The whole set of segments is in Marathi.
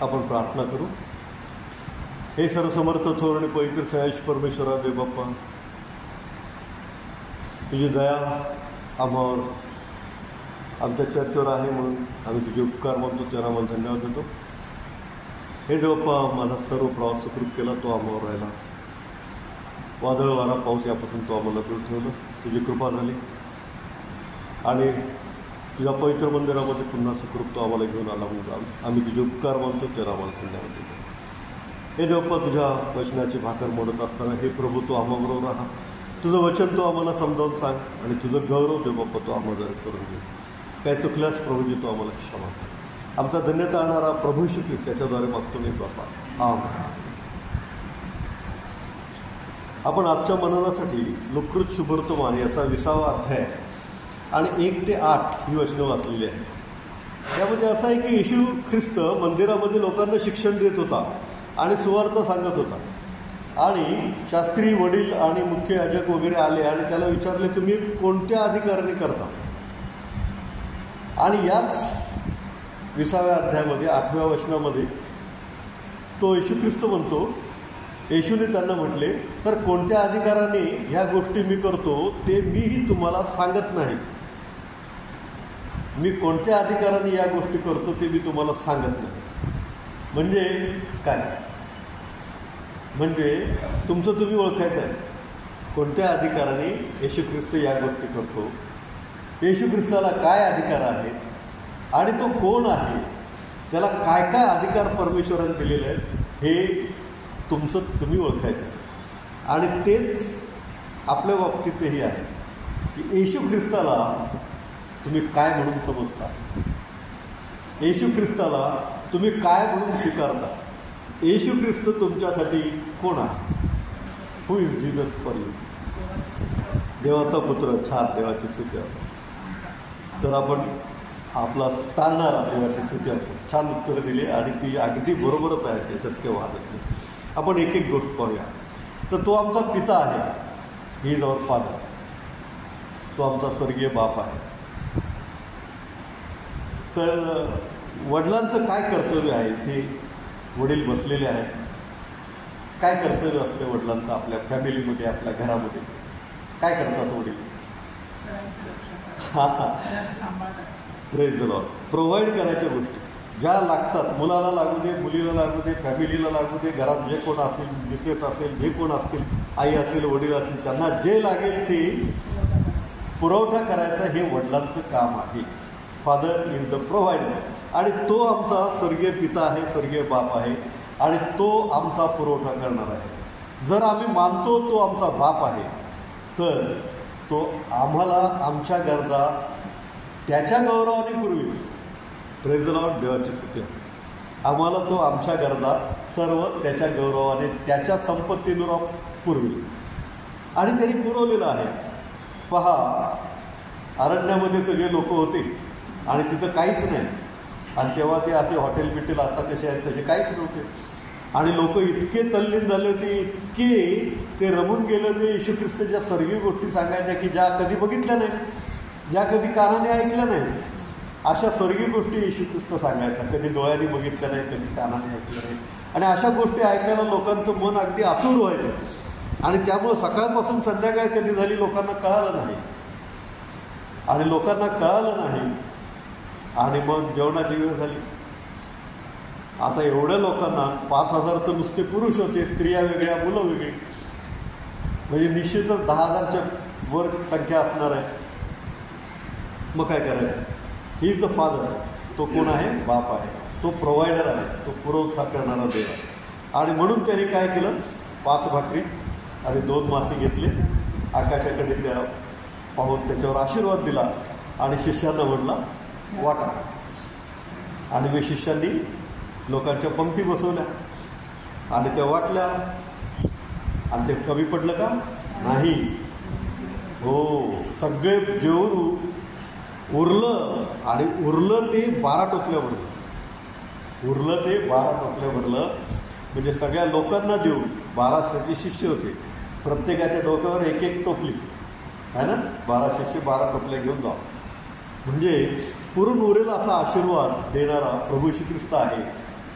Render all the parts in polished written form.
आपण प्रार्थना करू. हे सर्वसमर्थ थोर आणि पवित्र सयाश परमेश्वरा देव बाप्पा, तुझी दया आम्हावर आमच्या चर्चेवर आहे म्हणून आम्ही तुझे उपकार मानतो, त्यांना आम्हाला धन्यवाद देतो. हे देव बाप्पा, माझा सर्व प्रवास सुखरूप केला, तो आम्हावर राहिला. वादळ वारा पाऊस यापासून तो आम्हाला दूर ठेवलं, तुझी कृपा झाली आणि तुझ्या पवित्र मंदिरामध्ये पुन्हा सुखरूप तो आम्हाला घेऊन आला म्हणून आम्ही तुझे उपकार मानतो, त्याला आम्हाला धन्यवाद देतो. हे देवप्पा, तुझ्या वचनाची भाकर मोडत असताना हे प्रभू तो आम्हाबरोबर राहा, तुझं वचन तो आम्हाला समजावून सांग आणि तुझं गौरव देव बाप्पा तो आम्हाला करून घे. काय चुकल्यास प्रभूजी तो आम्हाला क्षमा कर. आमचा धन्यता आणणारा प्रभू येशू ख्रिस्त याच्याद्वारे मागतो मी बाप्पा, आमेन. आपण आजच्या मननासाठी लुकृत शुभवर्तमान याचा 20वा अध्याय आणि 1 ते 8 ही वचनं वाचलेली आहे. त्यामध्ये असं आहे की येशू ख्रिस्त मंदिरामध्ये लोकांना शिक्षण देत होता आणि सुवार्थ सांगत होता आणि शास्त्री, वडील आणि मुख्य याजक वगैरे आले आणि त्याला विचारले, तुम्ही कोणत्या अधिकाराने करता? आणि याच 20व्या अध्यायामध्ये 8व्या वचनामध्ये तो येशू ख्रिस्त म्हणतो, येशूने त्यांना म्हटले, तर कोणत्या अधिकाराने ह्या गोष्टी मी करतो ते मीही तुम्हाला सांगत नाही. मी कोणत्या अधिकाराने या गोष्टी करतो ते मी तुम्हाला सांगत नाही. म्हणजे काय? म्हणजे तुमचं तुम्ही ओळखायचं आहे, कोणत्या अधिकाराने येशू ख्रिस्त या गोष्टी करतो, येशू ख्रिस्ताला काय अधिकार आहेत आणि तो कोण आहे, त्याला काय काय अधिकार परमेश्वराने दिलेले आहेत हे तुमचं तुम्ही ओळखायचं. आणि तेच आपल्या बाबतीतही आहे की येशू ख्रिस्ताला तुम्ही काय म्हणून समजता, येशू ख्रिस्ताला तुम्ही काय म्हणून स्वीकारता, येशू ख्रिस्त तुमच्यासाठी कोण आहे. Who is Jesus for you? देवाचा पुत्र, छान, देवाची स्तुती असो. तर आपण आपला स्थानणारा देवाची स्तुती असो छान उत्तरं दिली आणि ती अगदी बरोबरच आहे, त्याच्यात काही वादच नाही. आपण एक एक गोष्ट पाहूया. तर तो आमचा पिता आहे, ही इज आवर फादर. तो आमचा स्वर्गीय बाप आहे. तर वडिलांचं काय कर्तव्य आहे ते वडील बसलेले आहेत. काय कर्तव्य असते वडिलांचं आपल्या फॅमिलीमध्ये, आपल्या घरामध्ये? काय करतात वडील? Praise the Lord. प्रोव्हाइड करायच्या गोष्टी ज्या लागतात, मुलाला लागू दे, मुलीला लागू दे, फॅमिलीला लागू दे, घरात जे कोण असेल, मिसेस असेल, जे कोण असतील, आई असेल, वडील असतील, त्यांना जे लागेल ते पुरवठा करायचा हे वडिलांचं काम आहे. Father is the provider. आणि तो आमचा स्वर्गीय पिता आहे, स्वर्गीय बाप आहे आणि तो आमचा पुरवठा करणार आहे. जर आम्ही मानतो तो आमचा बाप आहे तर तो आम्हाला आमच्या गरजा त्याच्या गौरवाने पुरवी. Praise the lord. देवाची स्तुती असते. आम्हाला तो आमच्या गरजा सर्व त्याच्या गौरवाने, त्याच्या संपत्तीनुरूप पुरवी आणि त्यांनी पुरवलेलं आहे. पहा, अरण्यामध्ये सगळे लोक होते आणि तिथं काहीच नाही. आणि तेव्हा ते असे हॉटेल बिटेल आता कसे आहेत तसे काहीच नव्हते. आणि लोक इतके तल्लीन झाले होते, इतके ते रमून गेले होते येशू ख्रिस्ताच्या स्वर्गीय गोष्टी सांगायच्या की ज्या कधी बघितल्या नाही, ज्या कधी कानाने ऐकल्या नाही. अशा स्वर्गीय गोष्टी येशू ख्रिस्त सांगायचा. कधी डोळ्यांनी बघितल्या नाही, कधी कानाने ऐकल्या नाही. आणि अशा गोष्टी ऐकायला लोकांचं मन अगदी आतुर व्हायचं. आणि त्यामुळं सकाळपासून संध्याकाळ कधी झाली लोकांना कळालं नाही. आणि लोकांना कळालं नाही आणि मग जेवणाची वेळ झाली. आता एवढ्या लोकांना 5,000 तर नुसते पुरुष होते, स्त्रिया वेगळ्या, मुलं वेगळी, म्हणजे निश्चितच 10,000च्या वर संख्या असणार आहे. मग काय करायचं? ही इज द फादर. तो कोण आहे? बाप आहे. तो प्रोव्हायडर आहे, तो पुरवठा करणारा देव आहे. आणि म्हणून त्याने काय केलं? 5 भाकरी आणि 2 मासे घेतले, आकाशाकडे त्या पाहून त्याच्यावर आशीर्वाद दिला आणि शिष्यांना म्हणला वाटा. आणि मी शिष्यांनी लोकांच्या पंक्ती बसवल्या आणि त्या वाटल्या. आणि ते कमी पडलं का? नाही. हो, सगळे जेवून उरलं. आणि उरलं ते 12 टोपल्यावरलं. उरलं ते 12 टोपल्यावरलं. म्हणजे सगळ्या लोकांना देऊन 12 शिष्य होते, प्रत्येकाच्या डोक्यावर एक एक टोपली आहे ना. 12 शिष्य 12 टोपल्या घेऊन जा. म्हणजे पुरून उरेल असा आशीर्वाद देणारा प्रभू श्री ख्रिस्त आहे.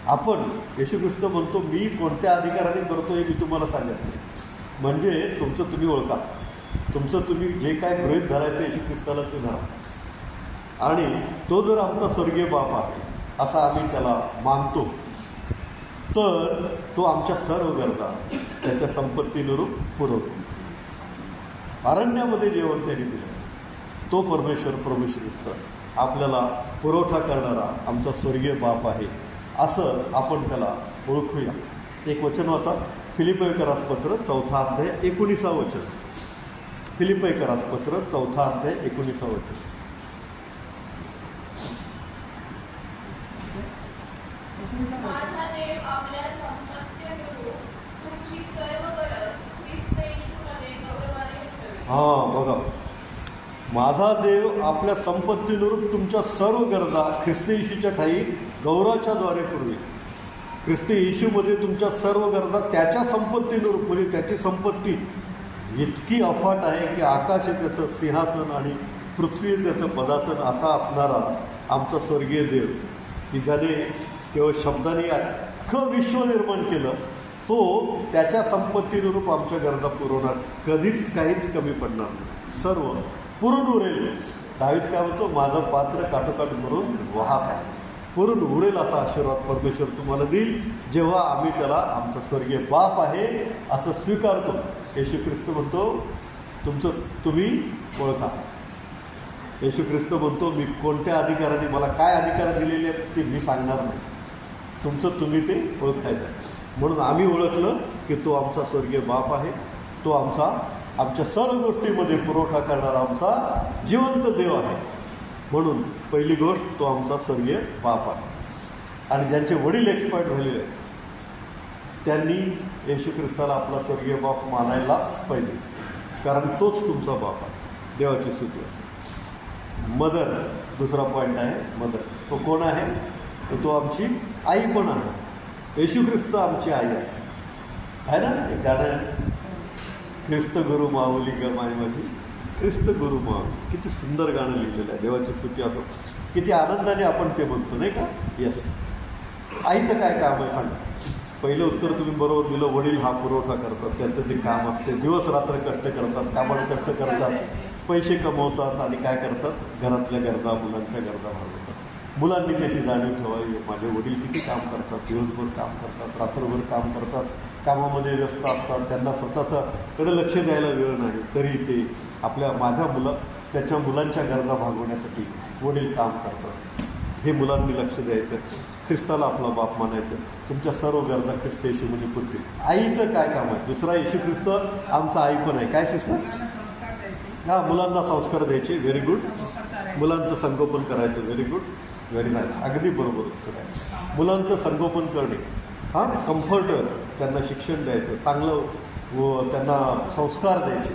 आपण येशू ख्रिस्त म्हणतो मी कोणत्या अधिकाराने करतो हे मी तुम्हाला सांगत नाही. म्हणजे तुमचं तुम्ही ओळखा, तुमचं तुम्ही जे काय गृहीत धरायचं येशू ख्रिस्ताला ते धरा. आणि तो जर आमचा स्वर्गीय बाप आहे असा आम्ही त्याला मानतो, तर तो आमच्या सर्व गरजा त्याच्या संपत्तीनुरूप पुरवतो. अरण्यामध्ये जेवण त्याने दिलं, तो परमेश्वर प्रभू ख्रिस्त आपल्याला पुरवठा करणारा आमचा स्वर्गीय बाप आहे असं आपण त्याला ओळखूया. एक वचन वाचा, फिलिप्पीकरास पत्र 4 अध्याय 19 वचन. फिलिप्पीकरास पत्र 4 अध्याय 19 वचन. हां बघा, माझा देव आपल्या संपत्तीनुरूप तुमच्या सर्व गरजा ख्रिस्त येशूच्या ठाई गौरवाच्या द्वारे पुरवेल. ख्रिस्त येशूमध्ये तुमच्या सर्व गरजा त्याच्या संपत्तीनुरूप, म्हणजे त्याची संपत्ती इतकी अफाट आहे की आकाश त्याचं सिंहासन आणि पृथ्वी त्याचं पदासन असा असणारा आमचा स्वर्गीय देव, की ज्याने केवळ शब्दाने अख्खं विश्व निर्माण केलं, तो त्याच्या संपत्तीनुरूप आमच्या गरजा पुरवणार. कधीच काहीच कमी पडणार नाही, सर्व पुरून उरेल. दावीद काय म्हणतो, माझं पात्र काठोकाठ भरून वाहत आहे. पुरून उरेल असा आशीर्वाद परमेश्वर तुम्हाला देईल जेव्हा आम्ही त्याला आमचा स्वर्गीय बाप आहे असं स्वीकारतो. येशू ख्रिस्त म्हणतो तुमचं तुम्ही ओळखा. येशू ख्रिस्त म्हणतो मी कोणत्या अधिकाराने, मला काय अधिकार दिलेले आहेत ते मी सांगणार नाही, तुमचं तुम्ही ते ओळखायचं आहे. म्हणून आम्ही ओळखलं की तो आमचा स्वर्गीय बाप आहे, तो आमच्या सर्व गोष्टीमध्ये पुरवठा करणारा आमचा जिवंत देव आहे. म्हणून पहिली गोष्ट, तो आमचा स्वर्गीय बाप आहे. आणि ज्यांचे वडील एक्सपायर झालेले आहेत त्यांनी येशू ख्रिस्ताला आपला स्वर्गीय बाप मानायलाच पाहिजे, कारण तोच तुमचा बाप आहे. देवाची स्तुती आहे. मदर, दुसरा पॉईंट आहे मदर. तो कोण आहे? तर तो आमची आई पण आहे. येशू ख्रिस्त आमची आई आहे ना. एक गाणं, ख्रिस्त गुरु माऊली ग माय माझी, ख्रिस्त गुरु माऊली. किती सुंदर गाणं लिहिलेलं आहे. देवाची स्तुती असो. किती आनंदाने आपण ते म्हणतो नाही का. येस. आईचं काय काम आहे सांगा. पहिलं उत्तर तुम्ही बरोबर दिलं. वडील हा पुरवठा करतात, त्यांचं ते काम असते. दिवस रात्र कष्ट करतात, काबाड कष्ट करतात, पैसे कमवतात आणि काय करतात, घरातल्या गरजा, मुलांच्या गरजा भागवतात. मुलांनी त्याची जाणीव ठेवावी. माझे वडील किती काम करतात, दिवसभर काम करतात, रात्रभर काम करतात, कामामध्ये व्यस्त असतात, त्यांना स्वतःच्याकडे लक्ष द्यायला वेळ नाही, तरी ते त्याच्या मुलांच्या गरजा भागवण्यासाठी वडील काम करतात. हे मुलांनी लक्ष द्यायचं. ख्रिस्ताला आपला बाप मानायचं. तुमच्या सर्व गरजा ख्रिस्त येशूमध्ये पुरतील. आईचं काय काम आहे? दुसरा येशू ख्रिस्त आमचा आई पण आहे. काय सिस्टर? हां, मुलांना संस्कार द्यायचे. Very good. मुलांचं संगोपन करायचं. Very good, very nice. अगदी बरोबर उत्तर आहे. मुलांचं संगोपन करणे. हां, कम्फर्टर, त्यांना शिक्षण द्यायचं, चांगलं त्यांना संस्कार द्यायचे.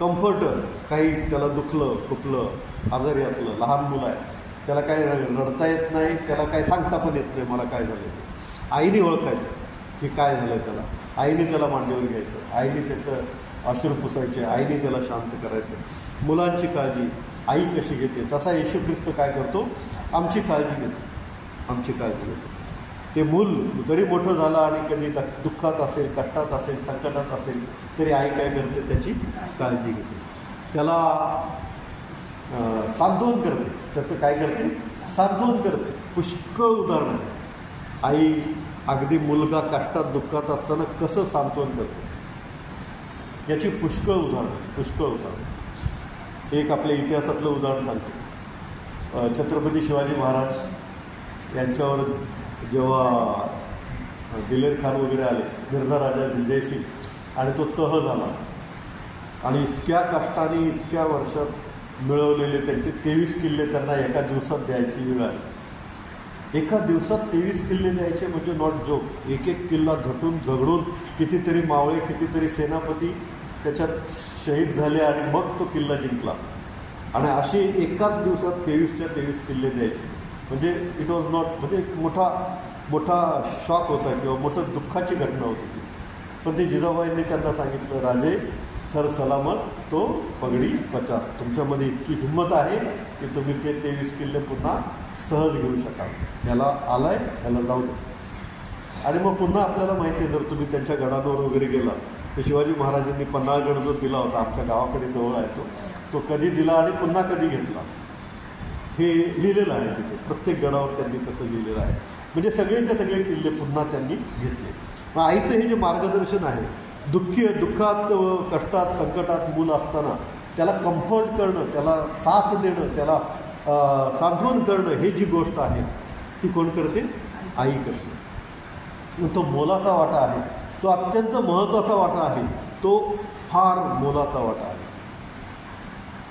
कम्फर्टर, काही त्याला दुखलं खुपलं, आजारी असलं, लहान मुलं आहे, त्याला काही रडता येत नाही, त्याला काय सांगता पण येत नाही मला काय झालं ते. आईने ओळखायचं की काय झालं त्याला. आईने त्याला मांडीवर घ्यायचं, आईने त्याचं अश्रू पुसायचे, आईने त्याला शांत करायचं. मुलांची काळजी आई कशी घेते तसा येशू ख्रिस्त काय करतो, आमची काळजी घेतो. आमची काळजी घेतो. ते मूल जरी मोठं झालं आणि कधी दुःखात असेल, कष्टात असेल, संकटात असेल, तरी आई काय करते, त्याची काळजी घेते, त्याला सांत्वन करते. त्याचं काय करते, सांत्वन करते. पुष्कळ उदाहरणं. आई अगदी मुलगा कष्टात दुःखात असताना कसं सांत्वन करते याची पुष्कळ उदाहरणं. एक आपल्या इतिहासातलं उदाहरण सांगतो. छत्रपती शिवाजी महाराज यांच्यावर जेव्हा दिलेर खान वगैरे आले, मिर्झा राजा विजयसिंग, आणि तो तह झाला आणि इतक्या कष्टाने इतक्या वर्षात मिळवलेले त्यांचे 23 किल्ले त्यांना एका दिवसात द्यायची वेळ आली. एका दिवसात 23 किल्ले द्यायचे म्हणजे नॉट जोक. एक एक किल्ला झटून झगडून कितीतरी मावळे, कितीतरी सेनापती त्याच्यात शहीद झाले आणि मग तो किल्ला जिंकला. आणि असे एकाच दिवसात 23च्या 23 किल्ले द्यायचे म्हणजे इट वॉज नॉट, म्हणजे एक मोठा शॉक होता किंवा मोठं दुःखाची घटना होती ती. पण ते जिजाबाईंनी त्यांना सांगितलं, राजे सर सलामत तो पगडी 50. तुमच्यामध्ये इतकी हिंमत आहे की तुम्ही ते 23 किल्ले पुन्हा सहज घेऊ शकाल. याला आलाय, याला जाऊ दे. आणि मग पुन्हा आपल्याला माहिती आहे, जर तुम्ही त्यांच्या गडांवर वगैरे गेला तर शिवाजी महाराजांनी पन्हाळगड जो दिला होता, आमच्या गावाकडे जवळ आहे तो कधी दिला आणि पुन्हा कधी घेतला हे लिहिलेलं आहे तिथे. प्रत्येक गडावर त्यांनी तसं लिहिलेलं आहे. म्हणजे सगळेच्या सगळे किल्ले पुन्हा त्यांनी घेतले. मग आईचं हे जे मार्गदर्शन आहे, दुःखात, कष्टात, संकटात मूल असताना त्याला कम्फर्ट करणं, त्याला साथ देणं, त्याला सांत्वन करणं, हे जी गोष्ट आहे ती कोण करते? आई करते. मग तो मोलाचा वाटा आहे, तो अत्यंत महत्त्वाचा वाटा आहे, तो फार मोलाचा वाटा आहे.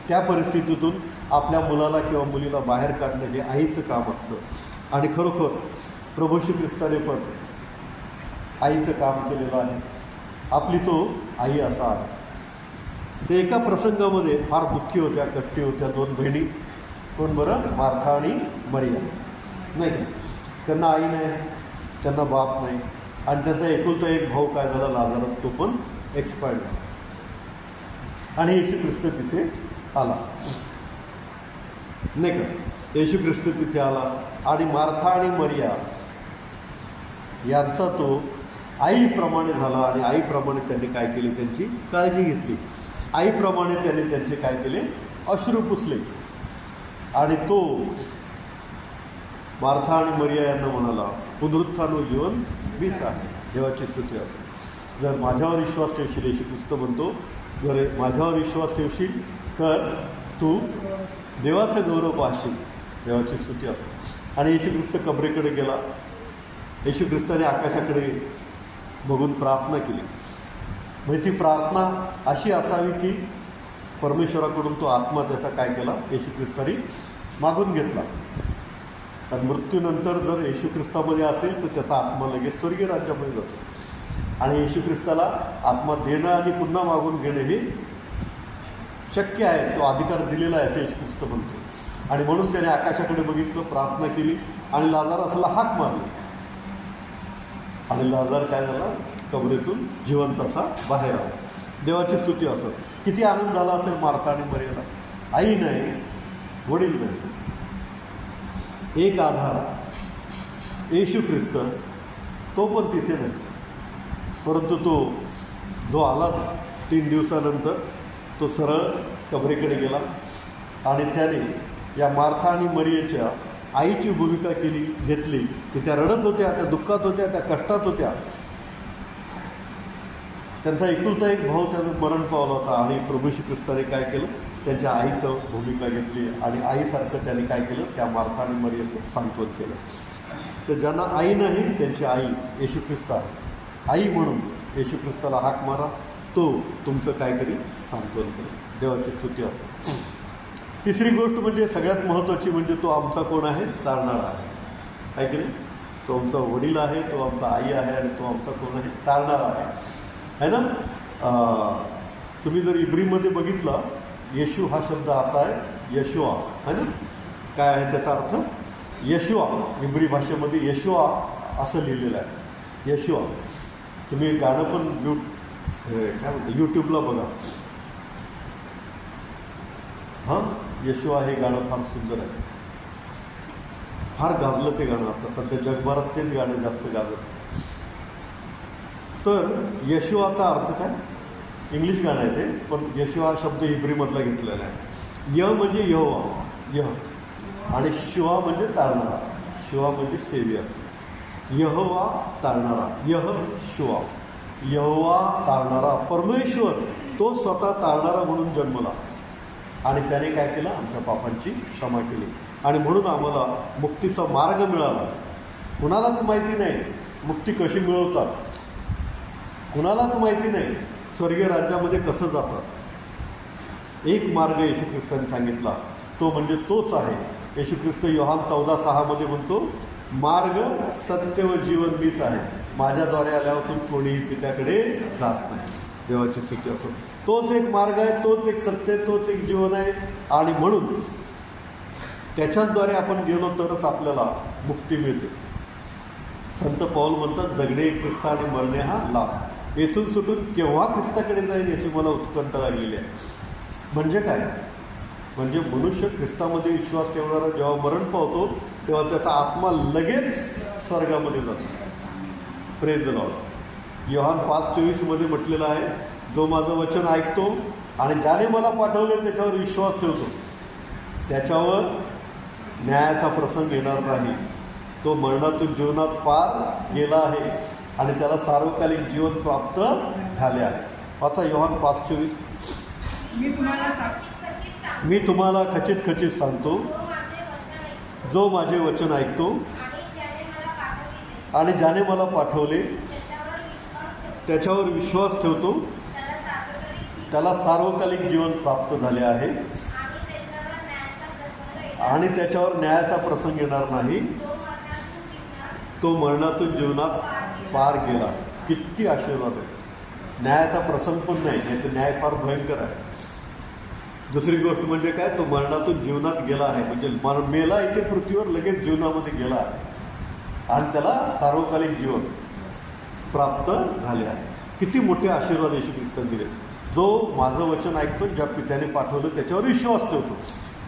त्या परिस्थितीतून आपल्या मुलाला किंवा मुलीला बाहेर काढणं हे आईचं काम असतं. आणि खरोखर प्रभू श्री ख्रिस्ताने पण आईचं काम केलेलं आहे. आपली तो आई असा आहे. ते एका प्रसंगामध्ये फार दुःखी होत्या, कष्टी होत्या, 2 बहिणी. कोण बरं? मार्था आणि मरिया, नाही का? त्यांना आई नाही, त्यांना बाप नाही, आणि त्यांचा एकुलता एक भाऊ काय झाला, लाजारस, तो पण एक्सपायर्ड झाला. आणि येशू ख्रिस्त तिथे आला, नाही का? येशू ख्रिस्त तिथे आला आणि मार्था आणि मरिया यांचा तो आईप्रमाणे झाला. आणि आईप्रमाणे त्यांनी काय केले? त्यांची काळजी घेतली. आईप्रमाणे त्यांनी त्यांचे काय केले? अश्रू पुसले. आणि तो मार्था आणि मरिया यांना म्हणाला, पुनरुत्थान व जीवन मीच आहे. देवाची स्तुती असो. जर माझ्यावर विश्वास ठेवशील, येशू ख्रिस्त म्हणतो, जर माझ्यावर विश्वास ठेवशील तर तू देवाचं गौरव पाहशील. देवाची स्तुती असो. आणि येशू ख्रिस्त कबरेकडे गेला. येशू ख्रिस्ताने आकाशाकडे बघून प्रार्थना केली. म्हणजे ती प्रार्थना अशी असावी की परमेश्वराकडून तो आत्मा त्याचा काय केला? येशू ख्रिस्ताने मागून घेतला. कारण मृत्यूनंतर जर येशू ख्रिस्तामध्ये असेल तर त्याचा आत्मा लगेच स्वर्गीय राज्यामध्ये जातो. आणि येशू ख्रिस्ताला आत्मा देणं आणि पुन्हा मागून घेणं हे शक्य आहे, तो अधिकार दिलेला आहे असं येशू ख्रिस्त म्हणतो. आणि म्हणून त्याने आकाशाकडे बघितलं, प्रार्थना केली आणि लाजारसला हाक मारली. आणि लाजार काय झाला? कबरेतून जिवंत असा बाहेर आला. देवाची स्तुती असो. किती आनंद झाला असेल मार्था आणि मरियाला. आई नाही, वडील नाही, एक आधार येशू ख्रिस्त, तो पण तिथे नाही. परंतु तो जो आला 3 दिवसानंतर, तो सरळ कबरेकडे गेला आणि त्याने या मार्था आणि मरियेच्या आईची भूमिका घेतली की त्या रडत होत्या, त्या दुःखात होत्या, त्या कष्टात होत्या. त्यांचा एकुलता एक भाऊ त्यानं मरण पावला होता. आणि प्रभू श्री ख्रिस्ताने काय केलं? त्यांच्या आईचं भूमिका घेतली आणि आईसारखं त्याने काय केलं? त्या मार्था आणि मरियेचं सांत्वन केलं. तर ज्यांना आई नाही त्यांची आई येशू ख्रिस्त आहे. आई म्हणून येशू ख्रिस्ताला हाक मारा, तो तुमचं काय करी? सांत्वन करेल. देवाची स्तुती असो. तिसरी गोष्ट म्हणजे सगळ्यात महत्त्वाची म्हणजे तो आमचा कोण आहे? तारणारा आहे. काय की नाही? तो आमचा वडील आहे, तो आमचा आई आहे आणि तो आमचा कोण आहे? तारणारा आहे ना? तुम्ही जर इब्रीमध्ये बघितला, येशू हा शब्द असा आहे, यशुआ है ना? काय आहे त्याचा अर्थ? यशुआ. इब्री भाषेमध्ये यशुआ असं लिहिलेलं आहे, यशुआ. तुम्ही गाणं पण काय म्हणतो यूट्यूबला बघा. हां, यशुआ हे गाणं फार सुंदर आहे. फार गाजलं ते गाणं. आता सध्या जगभरात तेच गाणं जास्त गाजत. तर यशुआचा अर्थ काय? इंग्लिश गाणं आहे ते, पण यशुआ शब्द इब्रीमधला घेतलेला आहे. य म्हणजे यहोवा, यह, आणि शिवा म्हणजे तारणारा. शिवा म्हणजे सेवियर. यहोवा तारणारा, यह शिवा, यहोवा तारणारा. परमेश्वर तो स्वतः तारणारा म्हणून जन्मला आणि त्याने काय केलं? आमच्या पापांची क्षमा केली. आणि म्हणून आम्हाला मुक्तीचा मार्ग मिळाला. कुणालाच माहिती नाही मुक्ती कशी मिळवतात, कुणालाच माहिती नाही स्वर्गीय राज्यामध्ये कसं जातात. एक मार्ग येशू ख्रिस्ताने सांगितला, तो म्हणजे तोच आहे. येशू ख्रिस्त योहान 14:6 म्हणतो, मार्ग, सत्य व जीवन मीच आहे, माझ्याद्वारे आल्यापासून कोणीही पित्याकडे जात नाही. देवाची स्तुती असो. तोच एक मार्ग आहे, तोच एक सत्य आहे, तोच एक जीवन आहे. आणि म्हणून त्याच्याद्वारे आपण गेलो तरच आपल्याला मुक्ती मिळते. संत पौल म्हणतात, जगणे ख्रिस्त आणि मरणे हा लाभ. येथून सुटून केव्हा ख्रिस्ताकडे जाईल याची मला उत्कंठा लागलेली आहे. म्हणजे काय? म्हणजे मनुष्य ख्रिस्तामध्ये विश्वास ठेवणारा जेव्हा मरण पावतो तेव्हा त्याचा आत्मा लगेच स्वर्गामध्ये जातो. Praise the Lord. योहान 5:24 म्हटलेलं आहे, जो माझं वचन ऐकतो आणि ज्याने मला पाठवले त्याच्यावर विश्वास ठेवतो त्याच्यावर न्यायाचा प्रसंग येणार नाही. तो मरणातून जीवनात पार गेला आहे आणि त्याला सार्वकालिक जीवन प्राप्त झाले आहे. वाचा योहान 5:24. मी तुम्हाला खचित खचित सांगतो, जो माझे वचन ऐकतो आणि ज्याने मला पाठवले त्याच्यावर विश्वास ठेवतो त्याला सार्वकालिक जीवन प्राप्त झाले आहे आणि त्याच्यावर न्यायाचा प्रसंग येणार नाही. तो मरणातून जीवनात पार गेला. किती आशीर्वाद आहे. न्यायाचा प्रसंग पण नाही, तर न्याय फार भयंकर आहे. दुसरी गोष्ट म्हणजे काय, तो मरणातून जीवनात गेला आहे, म्हणजे मेला इथे पृथ्वीवर, लगेच जीवनामध्ये गेला आहे आणि त्याला सार्वकालिक जीवन प्राप्त झाले आहे. किती मोठे आशीर्वाद येशू ख्रिस्ताने दिले. जो माझं वचन ऐकतो, ज्या पित्याने पाठवलं त्याच्यावर विश्वास ठेवतो.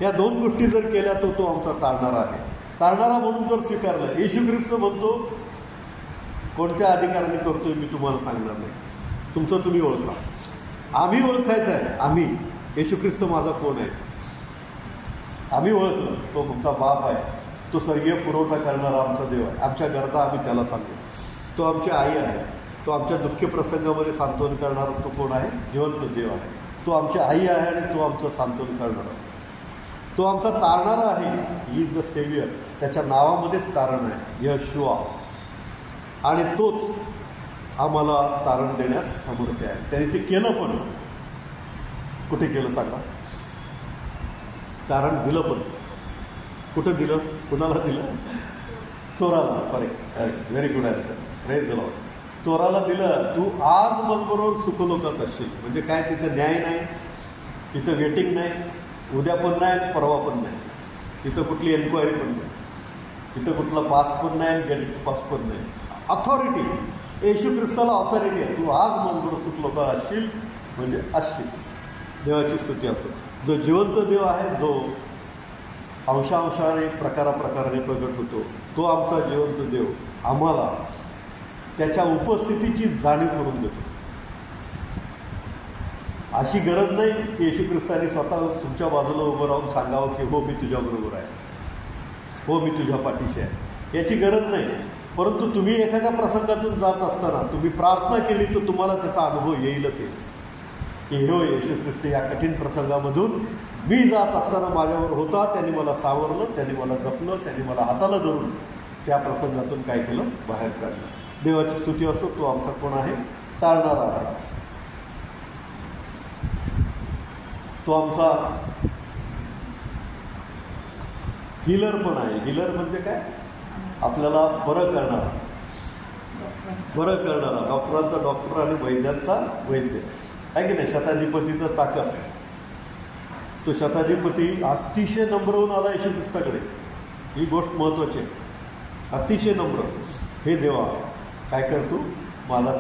या दोन गोष्टी जर केल्या तर तो आमचा तारणारा आहे. तारणारा म्हणून जर स्वीकारलं, येशू ख्रिस्त म्हणतो कोणत्या अधिकाराने करतोय मी तुम्हाला सांगणार नाही, तुमचं तुम्ही ओळखा. आम्ही ओळखायचं आहे. आम्ही येशू ख्रिस्त माझा कोण आहे आम्ही ओळखलं. तो आमचा बाप आहे, तो स्वर्गीय पुरवठा करणारा आमचा देव आहे. आमच्या गरजा आम्ही त्याला सांगतो. तो आमची आई आहे. तो आमच्या दुःख प्रसंगामध्ये सांत्वन करणारा तो कोण आहे, जिवंत देव आहे. तो आमची आई आहे आणि तो आमचं सांत्वन करणारा, तो आमचा तारणारा आहे. He is the saviour. त्याच्या नावामध्येच तारण आहे, येशुआ. आणि तोच आम्हाला तारण देण्यास समर्थ आहे. त्याने ते केलं पण. कुठे केलं सांगा? तारण दिलं पण. कुठं दिलं? कुणाला दिलं? चोराला. Correct, very good answer. Praise the Lord. चोराला दिलं. तू आज मनबरोबर सुखलोकात असशील. म्हणजे काय, तिथं न्याय नाही, तिथं वेटिंग नाही, उद्या पण नाही, परवा पण नाही, तिथं कुठली एन्क्वायरी पण नाही, तिथं कुठला पास पण नाही, गेट पास पण नाही. ऑथॉरिटी, येशू ख्रिस्ताला ऑथॉरिटी आहे. तू आज मनबरोबर सुखलोकात असशील म्हणजे असशील. देवाची स्तुती असो. जो जिवंत देव आहे, जो अंशांशाने प्रकाराप्रकाराने प्रगट होतो, तो आमचा जिवंत देव आम्हाला त्याच्या उपस्थितीची जाणीव करून देतो. अशी गरज नाही की येशू ख्रिस्ताने स्वतः तुमच्या बाजूला उभं राहून सांगावं की हो मी तुझ्याबरोबर आहे, हो मी तुझ्या पाठीशी आहे. याची गरज नाही. परंतु तुम्ही एखाद्या प्रसंगातून जात असताना तुम्ही प्रार्थना केली तर तुम्हाला त्याचा अनुभव येईलच येईल की हो येशू ख्रिस्त या कठीण प्रसंगामधून मी जात असताना माझ्यावर होता, त्यांनी मला सावरलं, त्यांनी मला जपलं, त्यांनी मला हाताला धरून त्या प्रसंगातून काय केलं, बाहेर काढलं. देवाची स्तुती असो. तो आमचा कोण आहे? तारणारा आहे. तो आमचा हिलर पण आहे. हिलर म्हणजे काय? आपल्याला बरं करणारा, बरं करणारा. डॉक्टरांचा डॉक्टर आणि वैद्यांचा वैद्य आहे की नाही. शताधिपतीचा चाकर. तो शताधिपती अतिशय नम्र होऊन आला येशू ख्रिस्ताकडे. ही गोष्ट महत्त्वाची आहे. अतिशय नम्र. हे देवा काय करतो, माझा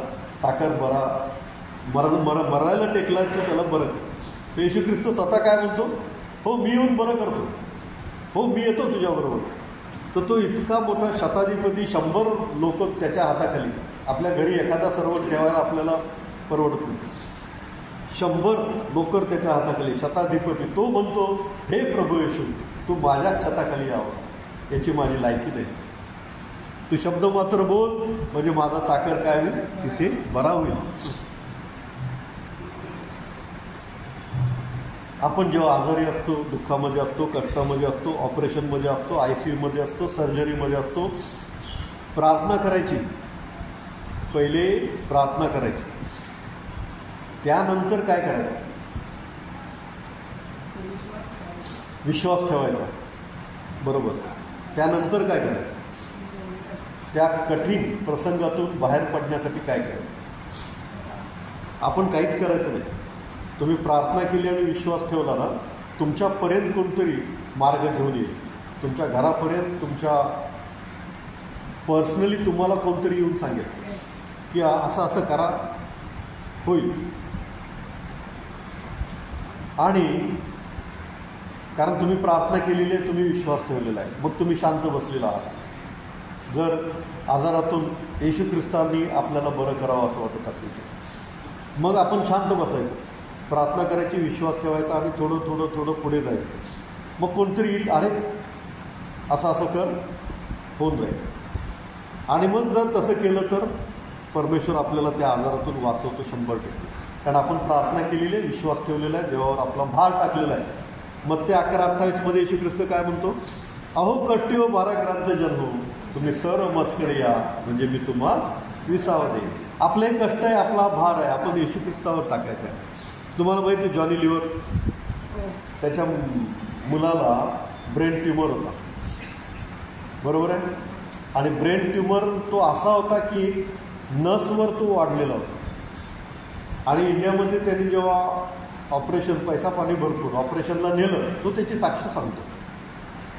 चाकर बरा मरायला टेकला, तू त्याला बरं कर. येशू ख्रिस्त स्वतः काय म्हणतो, हो मी येऊन बरं करतो, हो मी येतो तुझ्याबरोबर. तर तो इतका मोठा शताधिपती, 100 लोक त्याच्या हाताखाली. आपल्या घरी एखादा सर्वंट ठेवायला आपल्याला परवडत नाही. 100 नोकर त्याच्या हाताखाली. शताधिपती तो म्हणतो, हे प्रभू येशू तू माझ्या छताखाली यावं, याची माझी लायकी नाही. तू शब्द मात्र बोल म्हणजे माझा चाकर काय होईल, तिथे बरा होईल. आपण जेव्हा आजारी असतो, दुःखामध्ये असतो, कष्टामध्ये असतो, ऑपरेशनमध्ये असतो, ICUमध्ये असतो, सर्जरीमध्ये असतो, प्रार्थना करायची. पहिले प्रार्थना करायची, त्यानंतर काय करायचं, विश्वास ठेवायचा. बरोबर. त्यानंतर काय करायचं, त्या कठीण प्रसंगातून बाहेर पडण्यासाठी काय करायचं. आपण काहीच करायचं नाही. तुम्ही प्रार्थना केली आणि विश्वास ठेवला ना, तुमच्यापर्यंत कोणतरी मार्ग घेऊन येईल. तुमच्या घरापर्यंत, तुमच्या पर्सनली तुम्हाला कोणतरी येऊन सांगेल की असं असं करा, होईल. आणि कारण तुम्ही प्रार्थना केलेली आहे, तुम्ही विश्वास ठेवलेला आहे, मग तुम्ही शांत बसलेला आहात. जर आजारातून येशू ख्रिस्तांनी आपल्याला बरं करावं असं वाटत असेल तर. मग आपण शांत बसायचं, प्रार्थना करायची, विश्वास ठेवायचा आणि थोडं थोडं थोडं पुढे जायचं. मग कोणतरी येईल, अरे असं असं कर, होऊन जाईल. आणि मग जर तसं केलं तर परमेश्वर आपल्याला त्या आजारातून वाचवतो 100%. कारण आपण प्रार्थना केलेली आहे, विश्वास ठेवलेला आहे, देवावर आपला भार टाकलेला आहे. मत्ते 11:28 येशू ख्रिस्त काय म्हणतो? अहो कष्टी व भाराक्रांत जन हो, तुम्ही सर्व माझकडे या, म्हणजे मी तुम्हाला विसावा देईन. आपले कष्ट आहे, आपला भार आहे, आपण येशू ख्रिस्तावर टाकायचं आहे. तुम्हाला माहिती आहे जॉनी लिव्हर, त्याच्या मुलाला ब्रेन ट्यूमर होता, बरोबर आहे. आणि ब्रेन ट्यूमर तो असा होता की नसवर तो वाढलेला होता. आणि इंडियामध्ये त्यांनी जेव्हा ऑपरेशन, पैसा पाणी भरपूर, ऑपरेशनला नेलं, तो त्याची साक्ष सांगतो.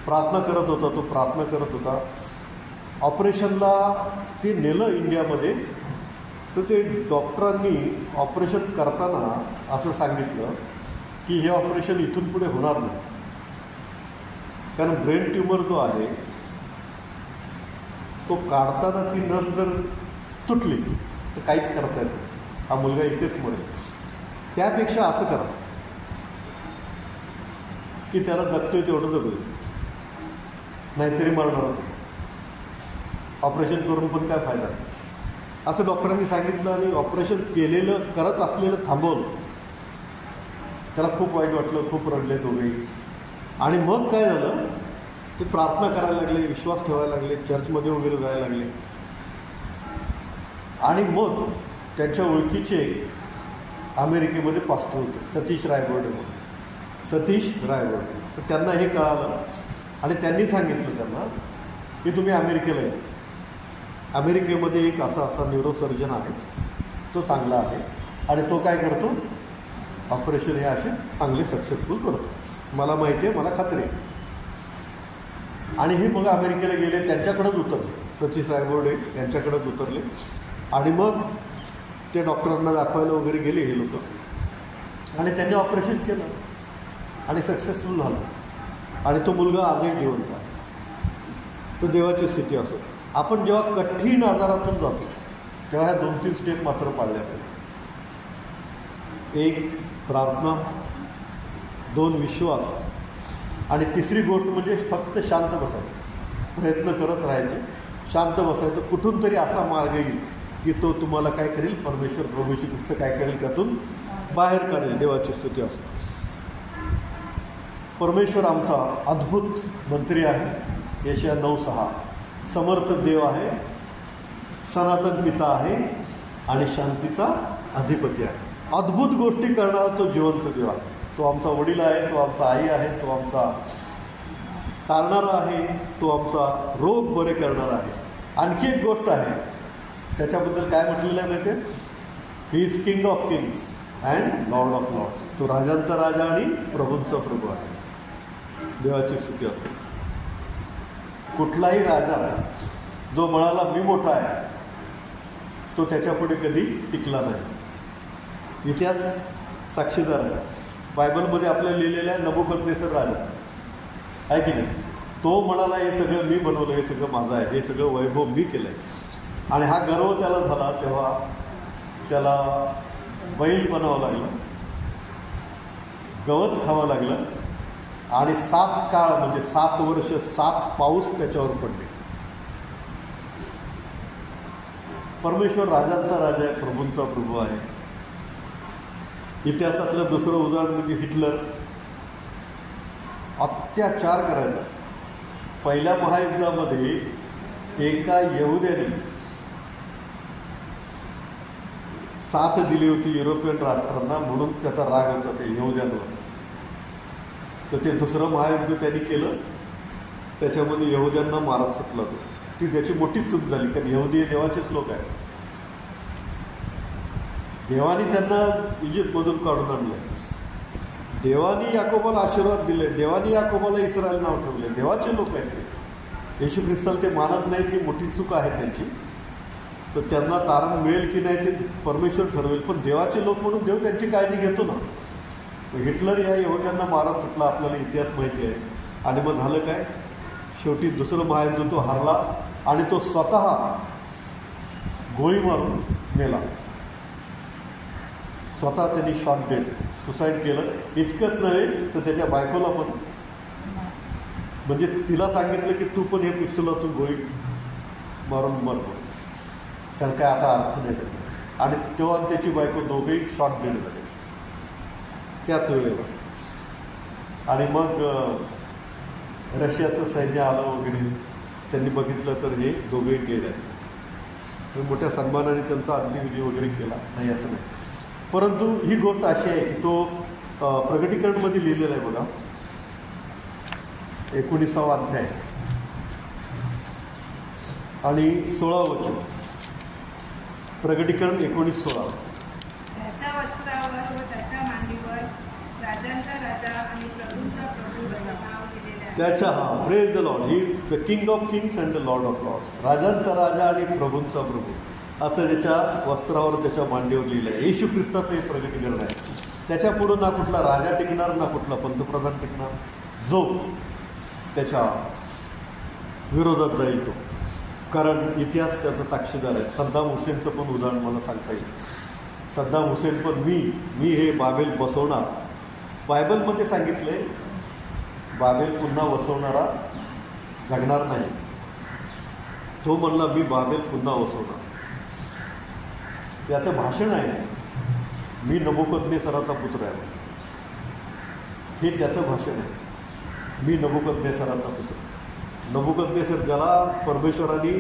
प्रार्थना करत होता, तो प्रार्थना करत होता. ऑपरेशनला ते नेलं इंडियामध्ये, तर ते डॉक्टरांनी ऑपरेशन करताना असं सांगितलं की हे ऑपरेशन इथून पुढे होणार नाही, कारण ब्रेन ट्यूमर जो आहे तो काढताना ती नस जर तुटली तर काहीच करता येत नाही, हा मुलगा इथेच मरेल. त्यापेक्षा असं करा की त्याला जगतोय तेवढं जगू, नाहीतरी मरणारच. ऑपरेशन करून पण काय फायदा, असं डॉक्टरांनी सांगितलं. आणि ऑपरेशन केलेलं, करत असलेलं थांबवलं. त्याला खूप वाईट वाटलं, खूप रडले दोघेही. आणि मग काय झालं, ते प्रार्थना करायला लागले, विश्वास ठेवायला लागले, चर्चमध्ये वगैरे जायला लागले. आणि मग त्यांच्या ओळखीचे अमेरिकेमध्ये पास्टर होते, सतीश रायबर्डे म्हणून, सतीश रायबर्डे. तर त्यांना हे कळालं आणि त्यांनी सांगितलं त्यांना की तुम्ही अमेरिकेला या. अमेरिकेमध्ये एक असा न्यूरोसर्जन आहे, तो चांगला आहे आणि तो काय करतो, ऑपरेशन हे असे चांगले सक्सेसफुल करतो, मला माहिती आहे, मला खात्री आहे. आणि हे मग अमेरिकेला गेले, त्यांच्याकडेच उतरले, सतीश रायबर्डे यांच्याकडेच उतरले. आणि मग ते डॉक्टरांना दाखवायला वगैरे गेले हे लोक, आणि त्यांनी ऑपरेशन केलं आणि सक्सेसफुल झालं. आणि तो मुलगा आजही जिवंत आहे. तो देवाची स्थिती असो. आपण जेव्हा कठीण आजारातून जातो तेव्हा ह्या 2-3 स्टेप मात्र पाळल्या पाहिजे. 1 प्रार्थना, 2 विश्वास, आणि 3री गोष्ट म्हणजे फक्त शांत बसायचं, प्रयत्न करत राहायचे, शांत बसायचं. कुठून तरी असा मार्ग येईल की तो तुम्हाला काय करेल, परमेश्वर प्रभू येशू ख्रिस्त काय करेल, त्यातून बाहेर काढेल. देवाची स्तुती असो. परमेश्वर आमचा अद्भुत मंत्री आहे, यशाया 9:6. समर्थ देव आहे, सनातन पिता आहे आणि शांतीचा अधिपती आहे. अद्भुत गोष्टी करणारा तो जिवंत देव आहे. तो आमचा वडील आहे, तो आमचा आई आहे, तो आमचा तारणारा आहे, तो आमचा रोग बरे करणारा आहे. आणखी एक गोष्ट आहे, त्याच्याबद्दल काय म्हटलेलं आहे माहिती आहे? He is king of kings and lord of lords. तो राजांचा राजा आणि प्रभूंचा प्रभू आहे. देवाची स्तुती असते. कुठलाही राजा जो म्हणाला मी मोठा आहे, तो त्याच्यापुढे कधी टिकला नाही. इतिहास साक्षीदार आहे. बायबलमध्ये आपल्याला लिहिलेलं आहे, नबुकदनेस्सर राजा आहे की नाही, तो म्हणाला हे सगळं मी बनवलं, हे सगळं माझं आहे, हे सगळं वैभव मी केलं आहे. आणि हा गर्व त्याला झाला तेव्हा त्याला बैल बनावं लागलं, गवत खावं लागलं, आणि 7 काळ म्हणजे 7 वर्ष 7 पाऊस त्याच्यावर पडले. परमेश्वर राजांचा राजा आहे, प्रभूंचा प्रभू आहे. इतिहासातलं दुसरं उदाहरण म्हणजे हिटलर. अत्याचार करायचा. पहिल्या महायुद्धामध्ये एका यहुद्याने साथ दिली होती युरोपियन राष्ट्रांना, म्हणून त्याचा राग होता ते यहुद्यांवर. तर ते दुसरं महायुद्ध त्यांनी केलं, त्याच्यामध्ये यहुद्यांना मारत सुटला तो. ती त्याची मोठी चूक झाली, कारण यहुदी हे देवाचेच लोक आहेत. देवानी त्यांना इजिप्तमधून काढून आणलं. देवानी याकोबाला आशीर्वाद दिले, देवानी याकोबाला इस्रायल नाव ठेवले, देवाचे लोक आहेत ते. येशू ख्रिस्ताला ते मानत नाहीत, ही मोठी चूक आहे त्यांची. तर त्यांना तारण मिळेल की नाही ते परमेश्वर ठरवेल, पण देवाचे लोक म्हणून देव त्यांची काळजी घेतो ना. हिटलर या यहुद्यांना मारत सुटला, आपल्याला इतिहास माहिती आहे. आणि मग झालं काय, शेवटी दुसरं महायुद्ध तो हरला आणि तो स्वतः गोळी मारून मेला. स्वतः त्यांनी शॉट डेड सुसाईड केलं. इतकंच नव्हे तर त्याच्या बायकोला पण, म्हणजे तिला सांगितलं की तू पण हे पिस्तुलातून गोळी मारून मर, कारण काय आता अर्थ नाही त्याला. आणि तेव्हा त्याची बायको दोघेही शॉट डेड झाले त्याच वेळेला. आणि मग रशियाचं सैन्य आलं वगैरे, त्यांनी बघितलं तर हे दोघेही डेड आहेत. मोठ्या सन्मानाने त्यांचा अंत्यविधी वगैरे केला नाही असं नाही. परंतु ही गोष्ट अशी आहे की तो प्रगटीकरणमध्ये लिहिलेला आहे बघा, 19वा अध्याय आणि 16व वचन. प्रगटीकरण 19:16. त्याच्या वस्त्रावर व त्याच्या मांडीवर राजांचा राजा आणि प्रभूंचा प्रभू असं नाव लिहिलेले आहे. त्याच्या praise the lord, he the king of kings and the lord of lords. राजांचा राजा आणि प्रभूंचा प्रभू असं त्याच्या वस्त्रावर, त्याच्या मांडीवर लिहिलं आहे. येशू ख्रिस्ताचं हे प्रगटीकरण आहे. त्याच्या पुढं ना कुठला राजा टिकणार, ना कुठला पंतप्रधान टिकणार. जो त्याच्या विरोधात जाईल तो, कारण इतिहास त्याचा साक्षीदार आहे. सद्दाम हुसेनचं पण उदाहरण मला सांगता येईल. सद्दाम हुसेन पण मी हे बाबेल बसवणार. बायबलमध्ये सांगितलं आहे बाबेल पुन्हा वसवणारा जगणार नाही. तो म्हणला मी बाबेल पुन्हा वसवणार. त्याचं भाषण आहे, मी नबुकदनेसराचा पुत्र आहे. हे त्याचं भाषण आहे, मी नबुकदनेसराचा पुत्र. नबुकदनेसर ज्याला परमेश्वराने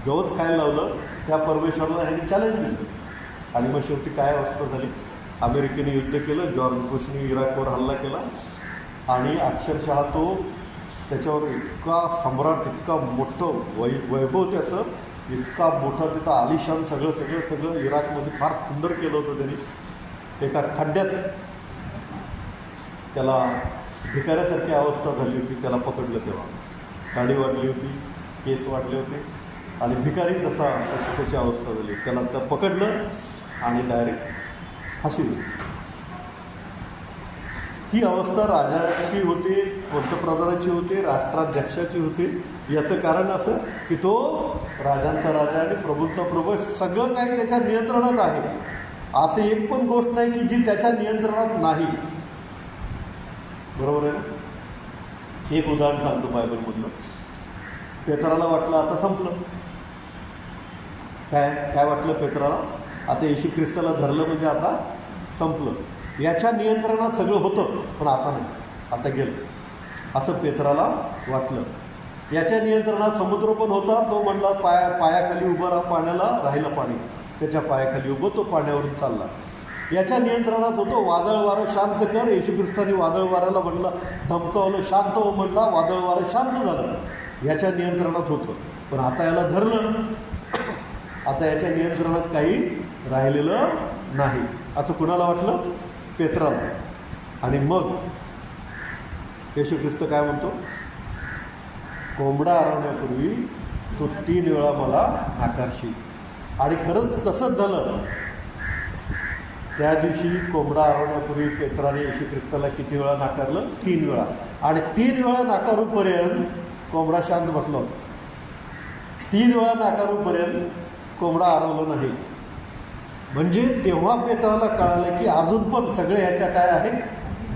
गवत खायला लावलं, त्या परमेश्वराला ह्याने चॅलेंज दिलं. आणि मग शेवटी काय अवस्था झाली, अमेरिकेने युद्ध केलं, जॉर्ज बुशने इराकवर हल्ला केला आणि अक्षरशः तो त्याच्यावर इतका सम्राट, इतका मोठं वैभव त्याचं, इतका मोठा तिथं आलिशान सगळं इराकमध्ये फार सुंदर केलं होतं त्यांनी. एका खड्ड्यात त्याला भिकाऱ्यासारखी अवस्था झाली होती. त्याला पकडलं तेव्हा दाढी वाढली होती, केस वाढले होते आणि भिकारी तशी त्याची अवस्था झाली. त्याला तर पकडलं आणि डायरेक्ट फाशी दिली. ही अवस्था राजाची होते, पंतप्रधानाची होते, राष्ट्राध्यक्षाची होती. याचं कारण असं की तो राजांचा राजा आणि प्रभूंचा प्रभू, सगळं काही त्याच्या नियंत्रणात आहे. असं एक पण गोष्ट नाही की जी त्याच्या नियंत्रणात नाही. बरोबर आहे ना. एक उदाहरण सांगतो बायबलमधलं. पेत्राला वाटलं आता संपलं. काय वाटलं पेत्राला, आता येशू ख्रिस्ताला धरलं म्हणजे आता संपलं. याच्या नियंत्रणात सगळं होतं पण आता नाही, आता गेलं असं पेत्राला वाटलं. याच्या नियंत्रणात समुद्र पण होता. तो म्हणला पायाखाली उभं राहा, पाण्याला राहिलं पाणी. त्याच्या पायाखाली उभं तो पाण्यावरून चालला. याच्या नियंत्रणात होतो. वादळ वारं शांत कर, येशू ख्रिस्तानी वादळ वाऱ्याला म्हणलं, धमकावलं, शांत हो म्हणला, वादळ वारं शांत झालं. याच्या नियंत्रणात होतं. पण आता याला धरलं, आता याच्या नियंत्रणात काही राहिलेलं नाही असं कुणाला वाटलं, पेत्राला. आणि मग येशू ख्रिस्त काय म्हणतो, कोंबडा आरवण्यापूर्वी तू 3 वेळा मला नाकारशील. आणि खरंच तसंच झालं. त्या दिवशी कोंबडा आरवण्यापूर्वी पेत्राने येशू ख्रिस्ताला किती वेळा नाकारलं, 3 वेळा. आणि 3 वेळा नाकारूपर्यंत कोंबडा शांत बसला होता. 3 वेळा नाकारूपर्यंत कोंबडा आरवलं नाही. म्हणजे तेव्हा पेत्राला कळालं की अजून पण सगळे याच्या काय आहे,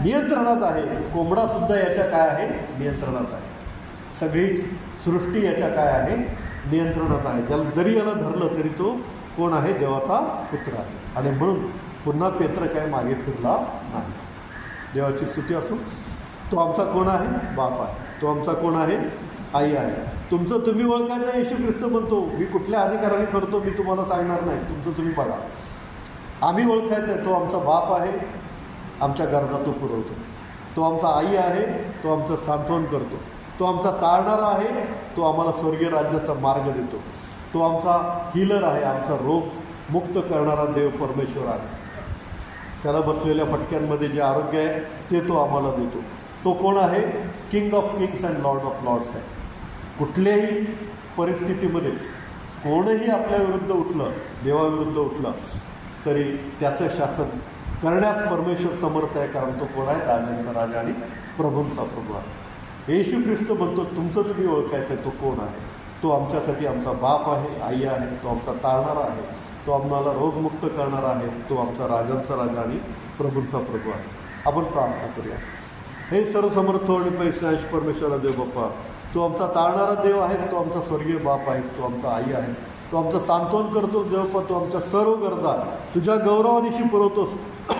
नियंत्रणात आहे. कोंबडासुद्धा याच्या काय आहे, नियंत्रणात आहे. सगळी सृष्टी याच्या काय आहे, नियंत्रणात आहे. ज्याला जरी याला धरलं तरी तो कोण आहे, देवाचा पुत्र आहे. आणि म्हणून पुन्हा पेत्र काय मागे फिरला नाही. देवाची स्तुती असो. तो आमचा कोण आहे, बाप आहे. तो आमचा कोण आहे, आई आहे. तुमचं तुम्ही ओळखायचं. येशू ख्रिस्त म्हणतो, मी कुठल्या अधिकाराने करतो मी तुम्हाला सांगणार नाही, तुमचं तुम्ही बघा. आम्ही ओळखायचं आहे, तो आमचा बाप आहे, आमच्या गरजा तो पुरवतो. तो आमचा आई आहे, तो आमचं सांत्वन करतो. तो आमचा तारणारा आहे, तो आम्हाला स्वर्गीय राज्याचा मार्ग देतो. तो आमचा हीलर आहे, आमचा रोग मुक्त करणारा देव परमेश्वर आहे. त्याला बसलेल्या फटक्यांमध्ये जे आरोग्य आहे ते तो आम्हाला देतो. तो कोण आहे, king of kings and lord of lords आहे. कुठल्याही परिस्थितीमध्ये कोणीही आपल्या विरुद्ध उठलं, देवाविरुद्ध उठलं तरी त्याचं शासन करण्यास परमेश्वर समर्थ आहे. कारण तो कोण आहे, राजांचा राजा आणि प्रभूंचा प्रभू आहे. येशू ख्रिस्त म्हणतो, तुमचं तुम्ही ओळखायचं आहे, तो कोण आहे. तो आमच्यासाठी आमचा बाप आहे, आई आहे, तो आमचा तारणारा आहे, तो आम्हाला रोगमुक्त करणारा आहे, तो आमचा राजांचा राजा आणि प्रभूंचा प्रभू आहे. आपण प्रार्थना करूया. हे सर्वसमर्थ आणि पैशांश परमेश्वरा देव बाप्पा, तो आमचा तारणारा देव आहेस, तो आमचा स्वर्गीय बाप आहेस, तो आमचा आई आहे, तो आमचं सांत्वन करतोस देवप्पा, तो आमच्या सर्व गरजा तुझ्या गौरवानिशी पुरवतोस.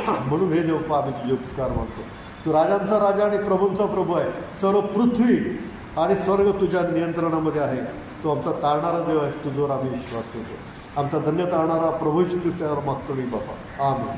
म्हणून हे देवप्पा आम्ही तुझे उपकार मानतो. तू राजांचा राजा आणि प्रभूंचा प्रभू आहे. सर्व पृथ्वी आणि स्वर्ग तुझ्या नियंत्रणामध्ये आहे. तो आमचा तारणारा देव आहेस, तुझ्यावर आम्ही विश्वास ठेवतो. आमचा धन्य तारणारा प्रभू श्री ख्रिस्त यावर मागतो मी बापा. आमेन.